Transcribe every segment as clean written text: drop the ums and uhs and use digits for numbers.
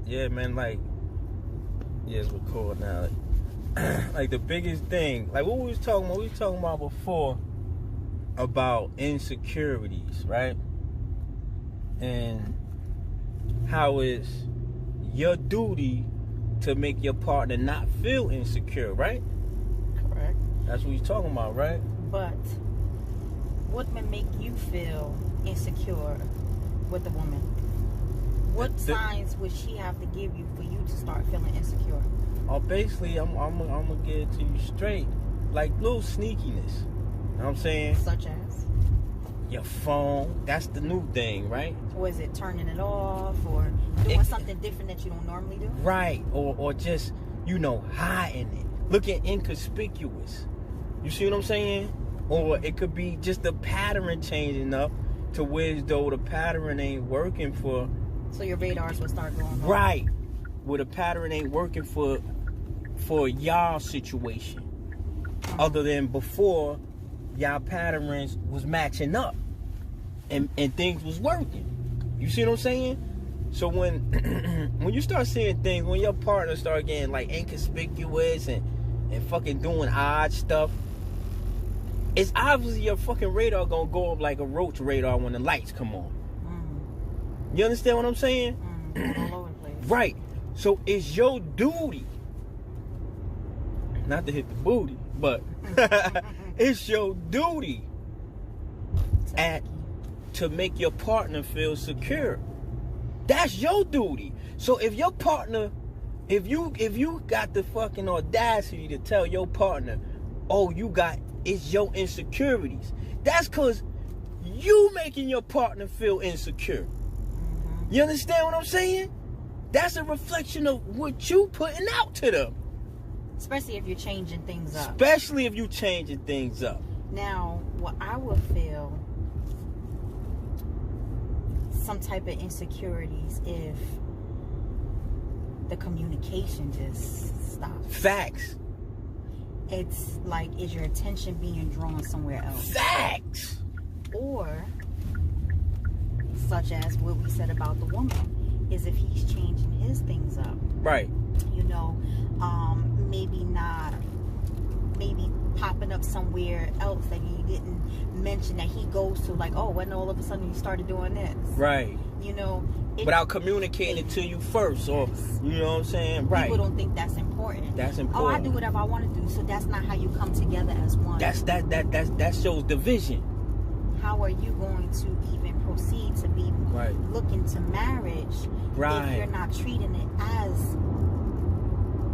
Yeah, man, like, yeah, it's recording now. Like, the biggest thing, like what we was talking about before about insecurities, right? And how it's your duty to make your partner not feel insecure, right? Correct. That's what we're talking about, right? But what would make you feel insecure with the woman? What signs would she have to give you for you to start feeling insecure? Oh, basically, I'm gonna get it to you straight. Like little sneakiness. You know what I'm saying? Such as? Your phone. That's the new thing, right? Or is it turning it off or doing something different that you don't normally do? Right. Or just, hiding it. Looking inconspicuous. You see what I'm saying? Or it could be just the pattern changing up to where as though the pattern ain't working for... So your radars will start going on. Right. Where the pattern ain't working for y'all situation. Other than before, y'all patterns was matching up. And things was working. You see what I'm saying? So when when you start seeing things, when your partner start getting like inconspicuous and fucking doing odd stuff, it's obviously your fucking radar gonna go up like a roach radar when the lights come on. You understand what I'm saying? All over the place. Right. So it's your duty, not to hit the booty, but it's your duty to make your partner feel secure. That's your duty. So if your partner, if you got the fucking audacity to tell your partner, oh, it's your insecurities, that's because you making your partner feel insecure. You understand what I'm saying? That's a reflection of what you putting out to them. Especially if you're changing things up. Especially if you're changing things up. Now, what I would feel some type of insecurities if the communication just stops. Facts. It's like, is your attention being drawn somewhere else? Facts. Or, such as what we said about the woman, is if he's changing his things up. Right. Maybe popping up somewhere else that he didn't mention that he goes to, like, oh, when all of a sudden you started doing this. Right. Without communicating it to you first, or you know what I'm saying? Right. People don't think that's important. That's important. Oh, I do whatever I want to do, so that's not how you come together as one. That shows division. How are you going to even proceed to be looking to marriage if you're not treating it as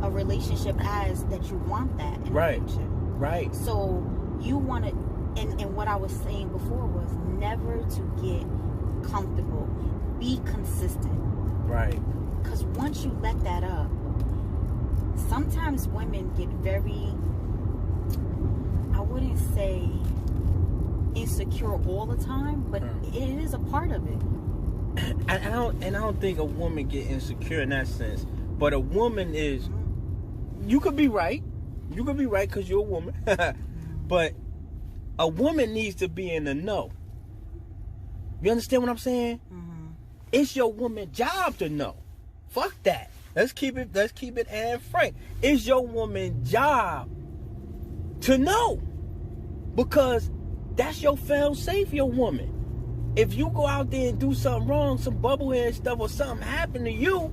a relationship as that you want that in a relationship? Right. So you want to, and what I was saying before was never to get comfortable. Be consistent. Right. Because once you let that up, sometimes women get very, I wouldn't say insecure all the time, but it is a part of it. I don't think a woman get insecure in that sense. But a woman is, you could be right. You could be right because you're a woman. But a woman needs to be in the know. You understand what I'm saying? It's your woman's job to know. Fuck that. Let's keep it and frank. It's your woman's job to know. Because that's your fail-safe, your woman. If you go out there and do something wrong, some bubblehead stuff or something happen to you,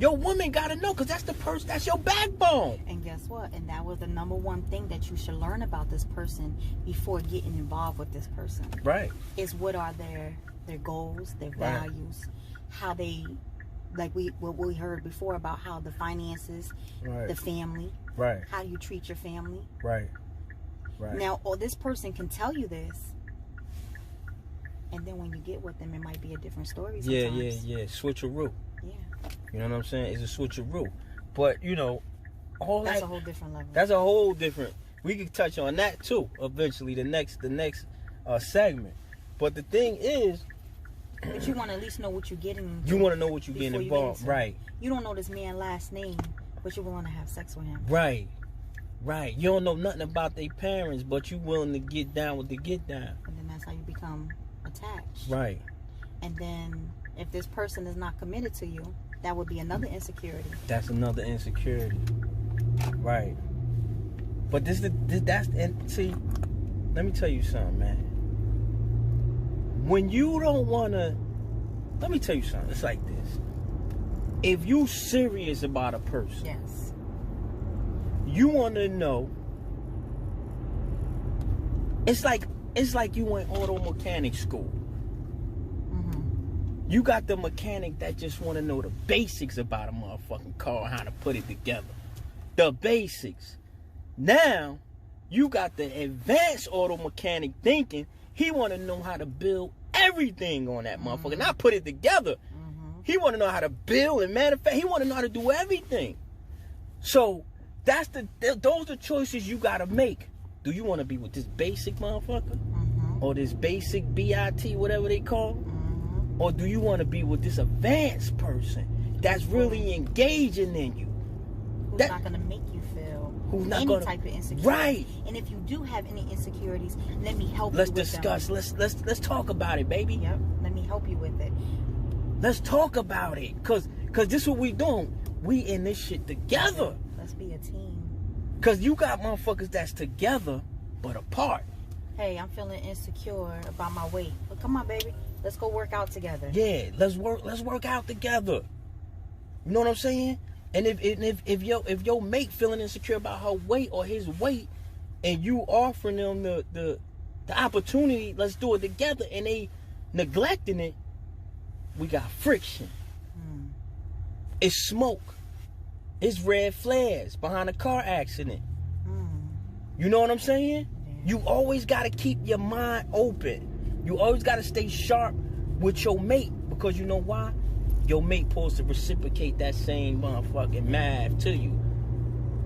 your woman gotta know, because that's the person, that's your backbone. And guess what? And that was the number one thing that you should learn about this person before getting involved with this person. Right. Is what are their goals, their values, how they, like what we heard before about how the finances, the family, how you treat your family. Right. Now, this person can tell you this, and then when you get with them, it might be a different story sometimes. Yeah. Switcheroo. Yeah. You know what I'm saying? It's a switcheroo. But, all that's a whole different level. That's a whole different. We could touch on that too eventually. The next segment. But the thing is, but you want to at least know what you're getting. You want to know what you're getting involved. Right. You don't know this man's last name, but you're willing to have sex with him. Right. You don't know nothing about their parents, but you willing to get down with the get down. And then that's how you become attached. Right. And then if this person is not committed to you, That would be another insecurity. That's another insecurity. Right. But see, let me tell you something, man. When you don't want to, let me tell you something. It's like this. If you serious about a person, yes, you want to know. It's like you went auto mechanic school. You got the mechanic that just want to know the basics about a motherfucking car, how to put it together. The basics. Now, you got the advanced auto mechanic thinking he want to know how to build everything on that motherfucker, not put it together. He want to know how to build and manufacture. He want to know how to do everything. So, those are choices you got to make. Do you want to be with this basic motherfucker? Or this basic BIT, whatever they call? Or do you want to be with this advanced person that's really engaging in you? Who's not going to make you feel any type of insecurity. Right. And if you do have any insecurities, let me help you with discuss. them. Let's talk about it, baby. Yep. Let me help you with it. Let's talk about it. Cause this is what we doing. We in this shit together. Let's be a team. Cause you got motherfuckers that's together but apart. Hey, I'm feeling insecure about my weight. But come on, baby. Let's go work out together. Yeah, let's work out together. You know what I'm saying? And if your mate feeling insecure about her weight or his weight, and you offering them the opportunity, let's do it together, and they neglecting it, we got friction. It's smoke. It's red flares behind a car accident. You know what I'm saying? You always got to keep your mind open. You always got to stay sharp with your mate, because you know why? Your mate supposed to reciprocate that same motherfucking math to you.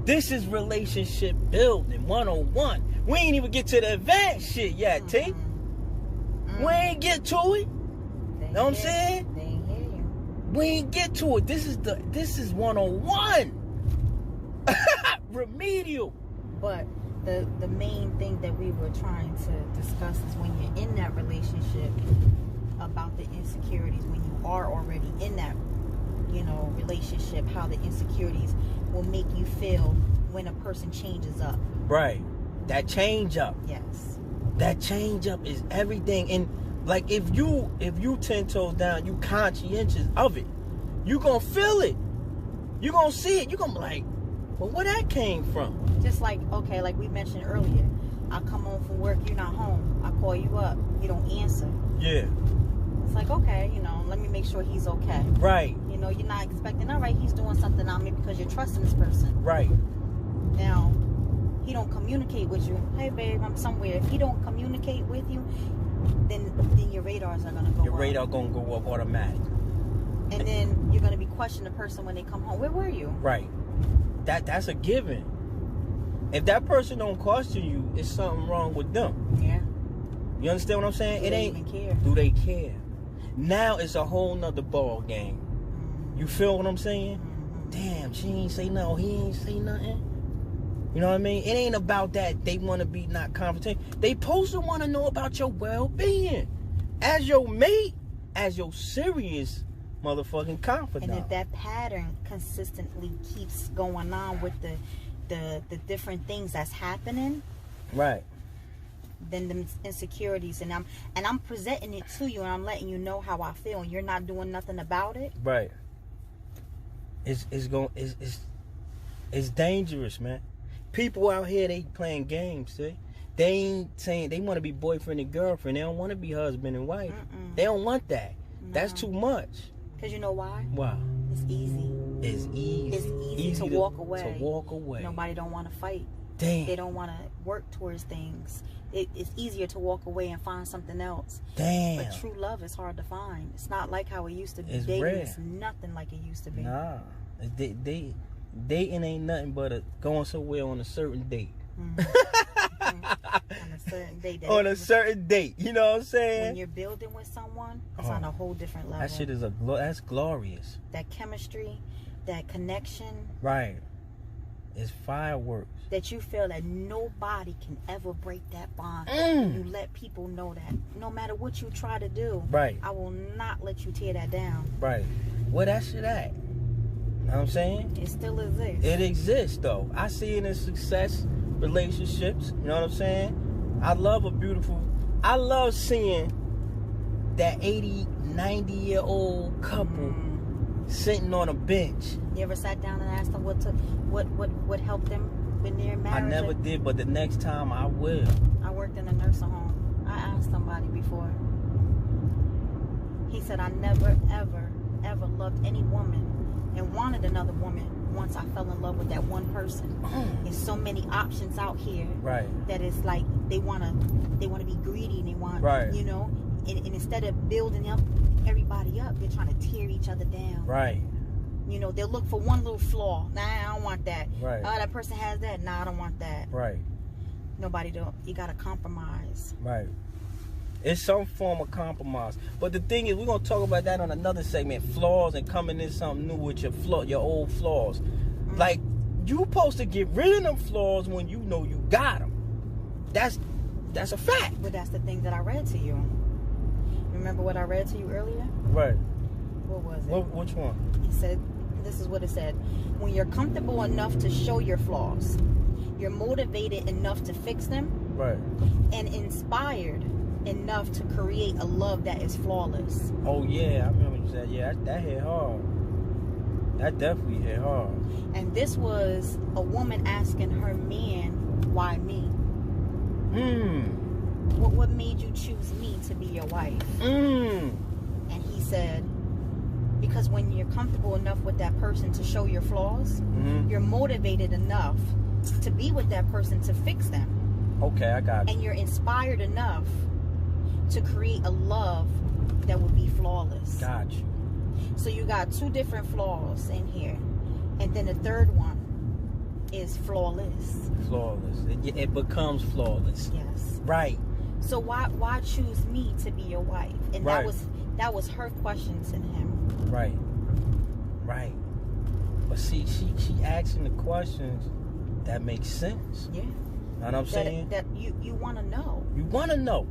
This is relationship building 101. We ain't even get to the advanced shit yet, T. We ain't get to it. Know what I'm saying? They ain't hear you. We ain't get to it. This is 101. Remedial. But the main thing that we were trying to discuss is when you're in that relationship, about the insecurities, when you are already in that, relationship, how the insecurities will make you feel when a person changes up. Right. That change up. Yes. That change up is everything. And like if you 10 toes down, you conscientious of it, you gonna feel it. You gonna see it. You gonna be like, well, where that came from? Just like, okay, like we mentioned earlier, I come home from work, you're not home. I call you up, you don't answer. Yeah. It's like, okay, let me make sure he's okay. Right. You're not expecting, all right, he's doing something on me, because you're trusting this person. Right. Now, he don't communicate with you. Hey, babe, I'm somewhere. If he don't communicate with you, then your radars are gonna go up. Your radar gonna go up automatic. And then you're gonna be questioning the person when they come home. Where were you? Right. That's a given. If that person don't question you, it's something wrong with them. Yeah. You understand what I'm saying? Do they even care? Do they care? Now it's a whole nother ball game. You feel what I'm saying? Damn, she ain't say nothing. He ain't say nothing. You know what I mean? It ain't about that they want to be not confrontational. They supposed to want to know about your well-being. As your mate, as your serious motherfucking confidant. And if that pattern consistently keeps going on with the different things that's happening, right, then the insecurities, and I'm presenting it to you, and I'm letting you know how I feel, and you're not doing nothing about it. Right. It's dangerous, man. People out here, they playing games, see? They ain't saying they want to be boyfriend and girlfriend. They don't want to be husband and wife. They don't want that. No. That's too much. Because you know why? Why? It's easy. It's easy. It's easy to walk away. To walk away. Nobody don't want to fight. Damn. They don't want to work towards things. It's easier to walk away and find something else. Damn. But true love is hard to find. It's not like how it used to be. It's dating rare. is nothing like it used to be. Nah. Dating ain't nothing but going somewhere on a certain date. On a certain date. On a certain date. You know what I'm saying? When you're building with someone, it's on a whole different level. That shit is that's glorious. That chemistry, that connection. Right. It's fireworks. That you feel that nobody can ever break that bond. You let people know that. No matter what you try to do, right, I will not let you tear that down. Right. Where that shit at? You know what I'm saying? It still exists. It exists, though. I see it in success relationships. You know what I'm saying? I love seeing that 80, 90-year-old couple sitting on a bench. You ever sat down and asked them what helped them in their marriage? I never did, but the next time I will. I worked in a nursing home. I asked somebody before. He said, I never, ever, ever loved any woman and wanted another woman once I fell in love with that one person. There's so many options out here that it's like they wanna be greedy and they want, you know, and instead of building up everybody up, they're trying to tear each other down. You know, they'll look for one little flaw. Nah, I don't want that. Oh, that person has that. Nah, I don't want that. Nobody don't. You gotta compromise. It's some form of compromise. But the thing is, we're gonna talk about that on another segment. Flaws and coming in something new with your old flaws. Like, you supposed to get rid of them flaws when you know you got them. That's a fact. But that's the thing that I read to you. Remember what I read to you earlier? What was it? Which one? It said, this is what it said. When you're comfortable enough to show your flaws, you're motivated enough to fix them, and inspired enough to create a love that is flawless. Oh yeah, I remember you said, yeah, that hit hard. That definitely hit hard. And this was a woman asking her man, why me? What made you choose me to be your wife? And he said, because when you're comfortable enough with that person to show your flaws, you're motivated enough to be with that person to fix them. Okay, I got you. And you're inspired enough to create a love that would be flawless. Got you. So you got two different flaws in here. And then the third one is flawless. Flawless. It becomes flawless. Yes. Right. So why choose me to be your wife? And that was her question to him. Right. But see, she asking the questions that make sense. Yeah. Know what I'm saying? That you want to know. You want to know.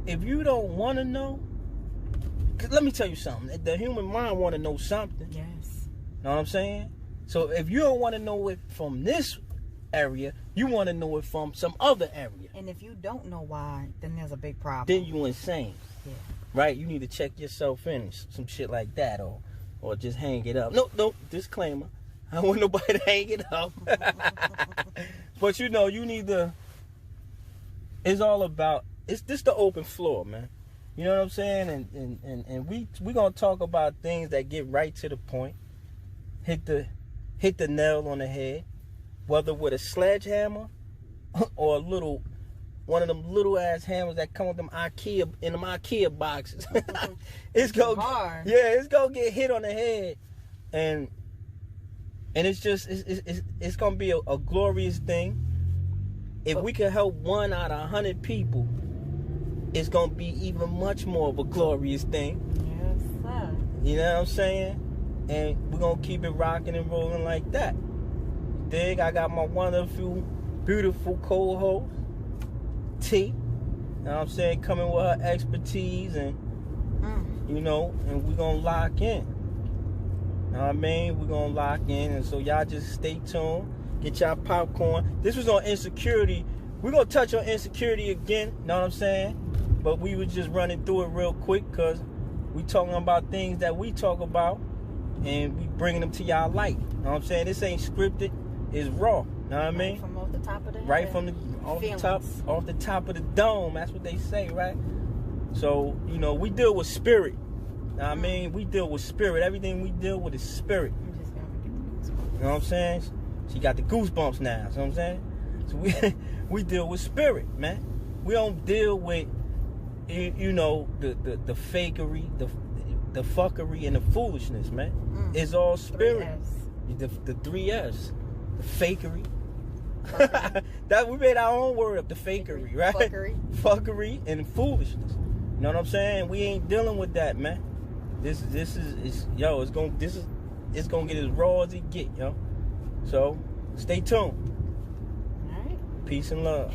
If you don't want to know, 'cause let me tell you something. The human mind want to know something. Yes. Know what I'm saying? So if you don't want to know it from this area, you want to know it from some other area. And if you don't know why, then there's a big problem. Then you insane. Yeah. Right? You need to check yourself in, some shit like that, or just hang it up. No, disclaimer. I don't want nobody to hang it up. But you know, you need to. It's all about. It's this the open floor, man. You know what I'm saying? And we gonna talk about things that get right to the point. Hit the nail on the head, whether with a sledgehammer or one of them little ass hammers that come with them IKEA boxes. It's gonna get hit on the head, and it's just it's gonna be a glorious thing. If we can help 1 out of 100 people, it's gonna be even much more of a glorious thing. Yes, sir. You know what I'm saying? And we're gonna keep it rocking and rolling like that. Dig, I got my wonderful, beautiful co-host, T. You know what I'm saying? Coming with her expertise and you know, and we're gonna lock in. You know what I mean? We're gonna lock in, and so y'all just stay tuned. Get y'all popcorn. This was on insecurity. We're gonna touch on insecurity again, know what I'm saying? But we was just running through it real quick because we talking about things that we talk about and we bringing them to y'all light. Know what I'm saying? This ain't scripted, it's raw. Know what I mean? Right from off the top of the head. Right from off the top of the dome. That's what they say, right? So, you know, we deal with spirit. Know what I mean? We deal with spirit. Everything we deal with is spirit. You know what I'm saying? She got the goosebumps now. You know what I'm saying? So we deal with spirit, man. We don't deal with, you know, the fakery, the fuckery, and the foolishness, man. It's all spirit. 3 Fs. The 3 Fs. The fakery. That we made our own word up, the fakery, right? Fuckery and foolishness. You know what I'm saying? We ain't dealing with that, man. It's gonna get as raw as it get, yo. So stay tuned. All right. Peace and love.